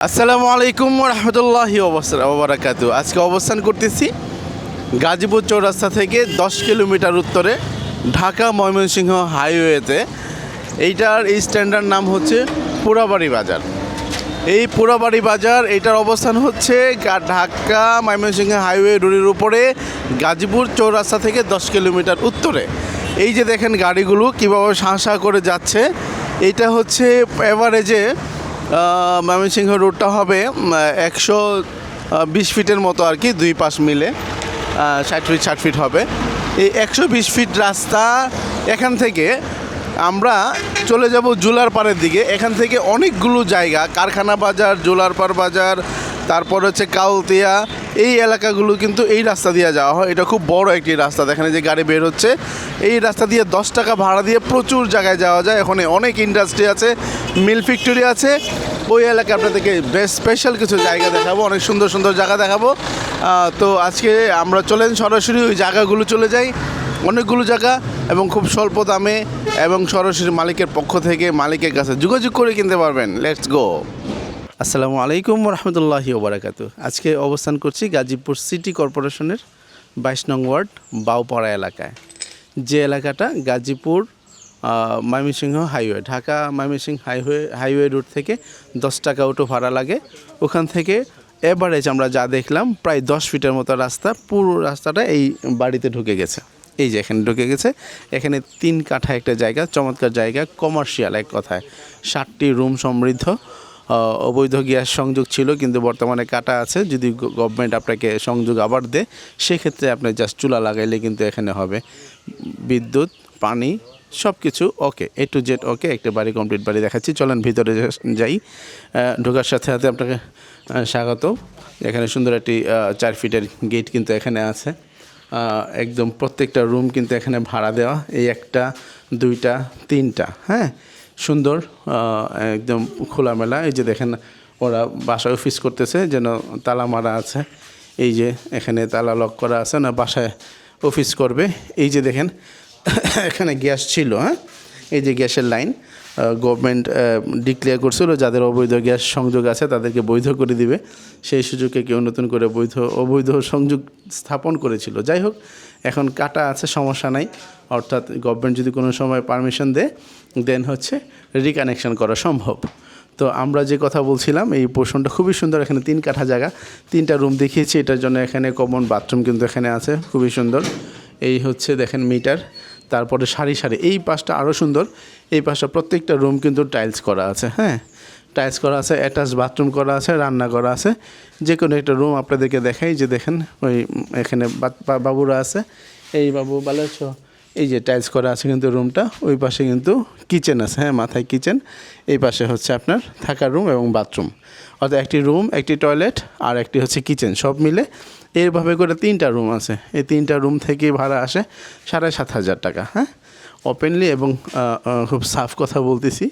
আসসালামু আলাইকুম রহমতুল্লাহি ওবরাকাতু। আজকে অবস্থান করতেছি গাজীপুর চৌরাস্তা থেকে 10 কিলোমিটার উত্তরে ঢাকা ময়মনসিংহ হাইওয়েতে। এইটার এই স্ট্যান্ডার্ড নাম হচ্ছে পোড়াবাড়ি বাজার। এই পোড়াবাড়ি বাজার এইটার অবস্থান হচ্ছে ঢাকা ময়মনসিংহ হাইওয়ে রোডের উপরে গাজীপুর চৌরাস্তা থেকে 10 কিলোমিটার উত্তরে। এই যে দেখেন গাড়িগুলো কীভাবে শাঁ করে যাচ্ছে। এইটা হচ্ছে এভারেজে ময়মনসিংহ রোডটা হবে 120 ফিটের মতো আর কি, দুই পাশ মিলে 60 ফিট হবে। এই 120 ফিট রাস্তা এখান থেকে আমরা চলে যাব জুলার পাড়ের দিকে। এখান থেকে অনেকগুলো জায়গা, কারখানা বাজার, জুলারপাড় বাজার, তারপর হচ্ছে কাউতিয়া, এই এলাকাগুলো কিন্তু এই রাস্তা দিয়ে যাওয়া হয়। এটা খুব বড় একটি রাস্তা, দেখেন যে গাড়ি বের হচ্ছে। এই রাস্তা দিয়ে 10 টাকা ভাড়া দিয়ে প্রচুর জায়গায় যাওয়া যায়। ওখানে অনেক ইন্ডাস্ট্রি আছে, মিল ফ্যাক্টরি আছে। ওই এলাকায় আপনাদেরকে বেশ স্পেশাল কিছু জায়গা দেখাবো, অনেক সুন্দর সুন্দর জায়গা দেখাবো। তো আজকে আমরা চলেন সরাসরি ওই জায়গাগুলো চলে যাই। অনেকগুলো জায়গা এবং খুব স্বল্প দামে এবং সরাসরি মালিকের পক্ষ থেকে মালিকের কাছে যোগাযোগ করে কিনতে পারবেন। Let's go. আসসালামু আলাইকুম রহমতুল্লাহি ওবরাকাতু। আজকে অবস্থান করছি গাজীপুর সিটি কর্পোরেশনের 22 নং ওয়ার্ড বাউপাড়া এলাকায়। যে এলাকাটা Gazipur Mymensingh highway, Dhaka Mymensingh highway root থেকে 10 টাকা অটো ভাড়া লাগে। ওখান থেকে এভারেজ আমরা যা দেখলাম প্রায় 10 ফিটের মতো রাস্তা, পুরো রাস্তাটা এই বাড়িতে ঢুকে গেছে। এই যে এখানে ঢুকে গেছে। এখানে 3 কাঠা একটা জায়গা, চমৎকার জায়গা, কমার্শিয়াল এক কথায়। 60টি রুম সমৃদ্ধ। অবৈধ গ্যাস সংযোগ ছিল, কিন্তু বর্তমানে কাটা আছে। যদি গভর্নমেন্ট আপনাকে সংযোগ আবার দেয়, সেক্ষেত্রে আপনি জাস্ট চুলা লাগাইলে কিন্তু এখানে হবে। বিদ্যুৎ, পানি, সব কিছু ওকে, A to Z ওকে। একটা বাড়ি, কমপ্লিট বাড়ি দেখাচ্ছি, চলেন ভিতরে যাই। ঢোকার সাথে সাথে আপনাকে স্বাগত। এখানে সুন্দর একটি 4 ফিটের গেট কিন্তু এখানে আছে। একদম প্রত্যেকটা রুম কিন্তু এখানে ভাড়া দেওয়া। এই 1টা 2টা 3টা, হ্যাঁ, সুন্দর একদম খোলামেলা। এই যে দেখেন ওরা বাসায় অফিস করতেছে, যেন তালা মারা আছে। এই যে এখানে তালা লক করা আছে, না বাসায় অফিস করবে। এই যে দেখেন এখানে গ্যাস ছিল, হ্যাঁ, এই যে গ্যাসের লাইন গভর্নমেন্ট ডিক্লেয়ার করছিল যাদের অবৈধ গ্যাস সংযোগ আছে তাদেরকে বৈধ করে দিবে। সেই সুযোগে কেউ নতুন করে অবৈধ সংযোগ স্থাপন করেছিল। যাই হোক, এখন কাটা আছে, সমস্যা নাই। অর্থাৎ গভর্নমেন্ট যদি কোনো সময় পারমিশন দেয়, দেন হচ্ছে রিকানেকশন করা সম্ভব। তো আমরা যে কথা বলছিলাম, এই পোর্শনটা খুবই সুন্দর। এখানে 3 কাঠা জায়গা, 3টা রুম দেখিয়েছি। এটার জন্য এখানে কমন বাথরুম কিন্তু এখানে আছে, খুবই সুন্দর। এই হচ্ছে দেখেন মিটার, তারপরে সারি সারি। এই পাশটা আরও সুন্দর। এই পাশটা প্রত্যেকটা রুম কিন্তু টাইলস করা আছে, হ্যাঁ, টাইলস করা আছে, অ্যাটাচ বাথরুম করা আছে, রান্না করা আছে। যে কোনো একটা রুম আপনাদেরকে দেখাই। যে দেখেন ওই এখানে বাবুরা আছে, এই বাবু ভালো আছো। এই যে টাইলস করা আছে কিন্তু রুমটা। ওই পাশে কিন্তু কিচেন আছে, হ্যাঁ, মাথায় কিচেন। এই পাশে হচ্ছে আপনার থাকার রুম এবং বাথরুম, অর্থাৎ একটি রুম, একটি টয়লেট আর একটি হচ্ছে কিচেন, সব মিলে এইভাবে করে 3টা রুম আছে। এই 3টা রুম থেকে ভাড়া আসে 7,500 টাকা, হ্যাঁ, ওপেনলি এবং খুব সাফ কথা বলতেছি,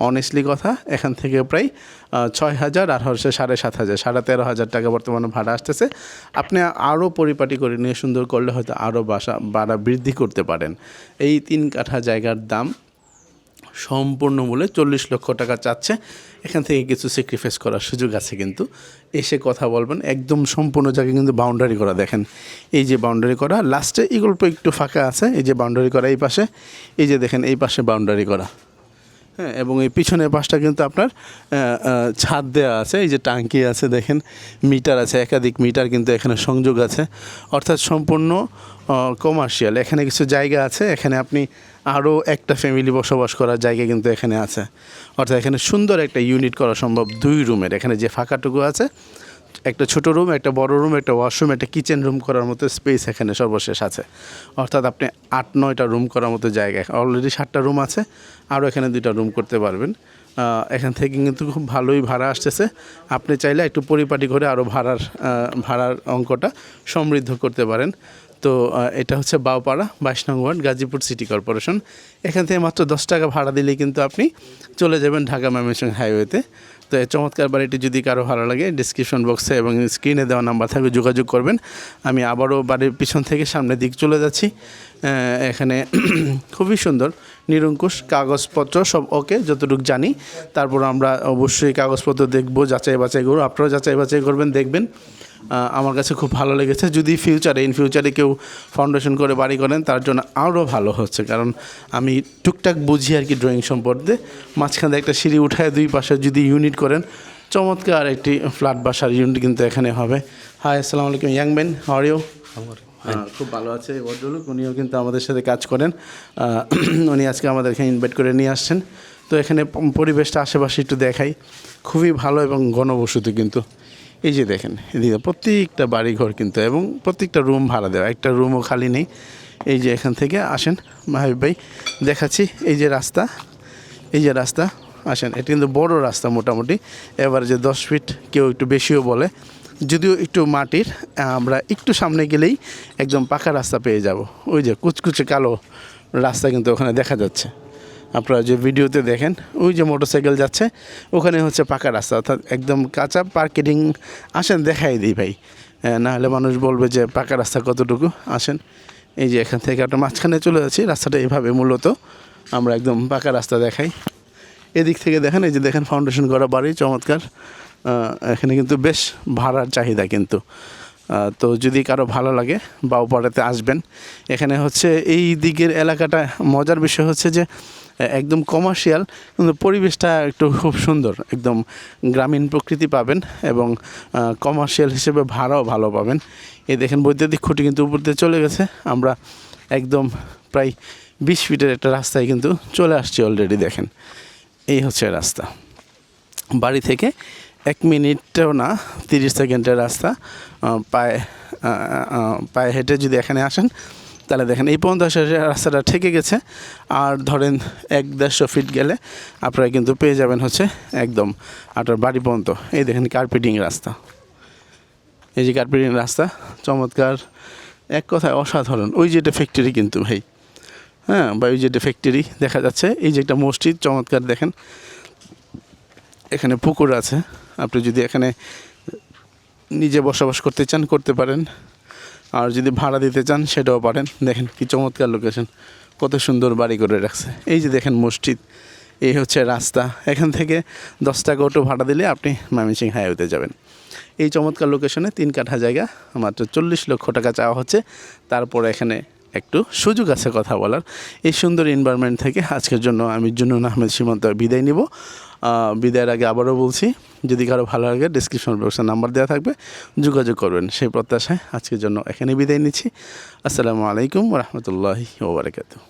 অনেস্টলি কথা। এখান থেকে প্রায় 6,000 আর হচ্ছে 7,500, 13,500 টাকা বর্তমানে ভাড়া আসতেছে। আপনি আরও পরিপাটি করে নিয়ে সুন্দর করলে হয়তো আরও ভাড়া বৃদ্ধি করতে পারেন। এই 3 কাঠা জায়গার দাম সম্পূর্ণ মূল্যে 40 লক্ষ টাকা চাচ্ছে। এখান থেকে কিছু স্যাক্রিফাইস করার সুযোগ আছে, কিন্তু এসে কথা বলবেন। একদম সম্পূর্ণ জায়গায় কিন্তু বাউন্ডারি করা, দেখেন এই যে বাউন্ডারি করা। লাস্টে এগুলো একটু ফাঁকা আছে, এই যে বাউন্ডারি করা এই পাশে। এই যে দেখেন এই পাশে বাউন্ডারি করা, হ্যাঁ, এবং এই পিছনের পাশটা কিন্তু আপনার ছাদ দেওয়া আছে। এই যে টাঙ্কি আছে, দেখেন মিটার আছে, একাধিক মিটার কিন্তু এখানে সংযোগ আছে। অর্থাৎ সম্পূর্ণ কমার্শিয়াল। এখানে কিছু জায়গা আছে, এখানে আপনি আরও একটা ফ্যামিলি বসবাস করার জায়গা কিন্তু এখানে আছে। অর্থাৎ এখানে সুন্দর একটা ইউনিট করা সম্ভব 2 রুমের। এখানে যে ফাঁকাটুকু আছে, একটা ছোট রুম, একটা বড় রুম, একটা ওয়াশরুম, একটা কিচেন রুম করার মতো স্পেস এখানে সর্বশেষ আছে। অর্থাৎ আপনি 8-9টা রুম করার মতো জায়গা। অলরেডি 7টা রুম আছে, আরও এখানে 2টা রুম করতে পারবেন। এখান থেকে কিন্তু খুব ভালোই ভাড়া আসতেছে। আপনি চাইলে একটু পরিপাটি করে আরও ভাড়ার অঙ্কটা সমৃদ্ধ করতে পারেন। তো এটা হচ্ছে বাউপাড়া 22 নং ওয়ার্ড গাজীপুর সিটি কর্পোরেশন। এখান থেকে মাত্র 10 টাকা ভাড়া দিলেই কিন্তু আপনি চলে যাবেন ঢাকা ময়মনসিংহ হাইওয়েতে। তো এই চমৎকার বাড়িটি যদি কারো ভালো লাগে ডিসক্রিপশন বক্সে এবং স্ক্রিনে দেওয়া নাম্বার থাকবে, যোগাযোগ করবেন। আমি আবারও বাড়ির পিছন থেকে সামনের দিক চলে যাচ্ছি। এখানে খুবই সুন্দর নিরঙ্কুশ, কাগজপত্র সব ওকে যতটুকু জানি। তারপর আমরা অবশ্যই কাগজপত্র দেখব, যাচাই বাছাই করব, আপনারাও যাচাই বাছাই করবেন, দেখবেন। আমার কাছে খুব ভালো লেগেছে। যদি ইন ফিউচারে কেউ ফাউন্ডেশন করে বাড়ি করেন তার জন্য আরও ভালো হচ্ছে, কারণ আমি টুকটাক বুঝি আর কি ড্রয়িং সম্পর্কে। মাঝখানে একটা সিঁড়ি উঠায় দুই পাশে যদি ইউনিট করেন, চমৎকার একটি ফ্ল্যাট বাসার ইউনিট কিন্তু এখানে হবে। হাই, আসসালামু আলাইকুম young man, how are you? খুব ভালো আছে ভদ্রলোক, উনিও কিন্তু আমাদের সাথে কাজ করেন। উনি আজকে আমাদেরকে ইনভাইট করে নিয়ে আসছেন। তো এখানে পরিবেশটা আশেপাশে একটু দেখাই, খুবই ভালো এবং ঘনবসতি কিন্তু। এই যে দেখেন এদিকে প্রত্যেকটা বাড়িঘর কিন্তু, এবং প্রত্যেকটা রুম ভাড়া দেওয়া, একটা রুমও খালি নেই। এই যে এখান থেকে আসেন মাহবুব ভাই, দেখাচ্ছি। এই যে রাস্তা, আসেন। এটা কিন্তু বড় রাস্তা, মোটামুটি এবার যে 10 ফিট, কেউ একটু বেশিও বলে, যদিও একটু মাটির। আমরা একটু সামনে গেলেই একদম পাকা রাস্তা পেয়ে যাব। ওই যে কুচকুচে কালো রাস্তা কিন্তু ওখানে দেখা যাচ্ছে। আপনারা যে ভিডিওতে দেখেন ওই যে মোটরসাইকেল যাচ্ছে, ওখানে হচ্ছে পাকা রাস্তা, অর্থাৎ একদম কাঁচা পার্কিং। আসেন দেখাই দিই ভাই, নাহলে মানুষ বলবে যে পাকা রাস্তা কতটুকু। আসেন, এই যে এখান থেকে একটা মাঝখানে চলে যাচ্ছি, রাস্তাটা এইভাবে মূলত আমরা একদম পাকা রাস্তা দেখাই। এদিক থেকে দেখেন, এই যে দেখেন ফাউন্ডেশন করা বাড়ি, চমৎকার। এখানে কিন্তু বেশ ভাড়ার চাহিদা কিন্তু। তো যদি কারো ভালো লাগে বাউপাড়াতে আসবেন। এখানে হচ্ছে এই দিকের এলাকাটা মজার বিষয় হচ্ছে যে একদম কমার্শিয়াল, কিন্তু পরিবেশটা একটু খুব সুন্দর, একদম গ্রামীণ প্রকৃতি পাবেন এবং কমার্শিয়াল হিসেবে ভাড়াও ভালো পাবেন। এই দেখেন বৈদ্যুতিক খুঁটি কিন্তু উপর দিয়ে চলে গেছে। আমরা একদম প্রায় 20 ফিটের একটা রাস্তায় কিন্তু চলে আসছি অলরেডি। দেখেন এই হচ্ছে রাস্তা, বাড়ি থেকে 1 মিনিটও না, 30 সেকেন্ডের রাস্তা। পায়ে হেঁটে যদি এখানে আসেন তাহলে দেখেন এই পর্যন্ত রাস্তাটা ঠেকে গেছে। আর ধরেন 1-150 ফিট গেলে আপনারা কিন্তু পেয়ে যাবেন হচ্ছে একদম আপনার বাড়ি পর্যন্ত। এই দেখেন কার্পেটিং রাস্তা, এই যে কার্পেটিং রাস্তা, চমৎকার, এক কথায় অসাধারণ। ওই যে এটা ফ্যাক্টরি কিন্তু ভাই, হ্যাঁ, বা ওই যে এটা ফ্যাক্টরি দেখা যাচ্ছে। এই যে একটা মসজিদ, চমৎকার দেখেন। এখানে পুকুর আছে, আপনি যদি এখানে নিজে বসবাস করতে চান করতে পারেন, আর যদি ভাড়া দিতে চান সেটাও পারেন। দেখেন কি চমৎকার লোকেশন, কত সুন্দর বাড়ি করে রাখছে। এই যে দেখেন মসজিদ, এই হচ্ছে রাস্তা। এখান থেকে 10 টাকা অটো ভাড়া দিলে আপনি ময়মনসিংহ হাইওয়েতে যাবেন। এই চমৎকার লোকেশনে 3 কাঠা জায়গা, মাত্র 40 লক্ষ টাকা চাওয়া হচ্ছে। তারপর এখানে একটু সুযোগ আছে কথা বলার। এই সুন্দর এনভায়রনমেন্ট থেকে আজকের জন্য আমি জুনুন আহমেদ সীমান্ত বিদায় নিব। বিদায়ের আগে আবারও বলছি, যদি কারো ভালো লাগে ডিসক্রিপশন বক্সে নাম্বার দেওয়া থাকবে, যোগাযোগ করবেন। সেই প্রত্যাশায় আজকের জন্য এখানে বিদায় নিচ্ছি। আসসালামু আলাইকুম ওয়া রাহমাতুল্লাহি ওয়া বারাকাতুহু।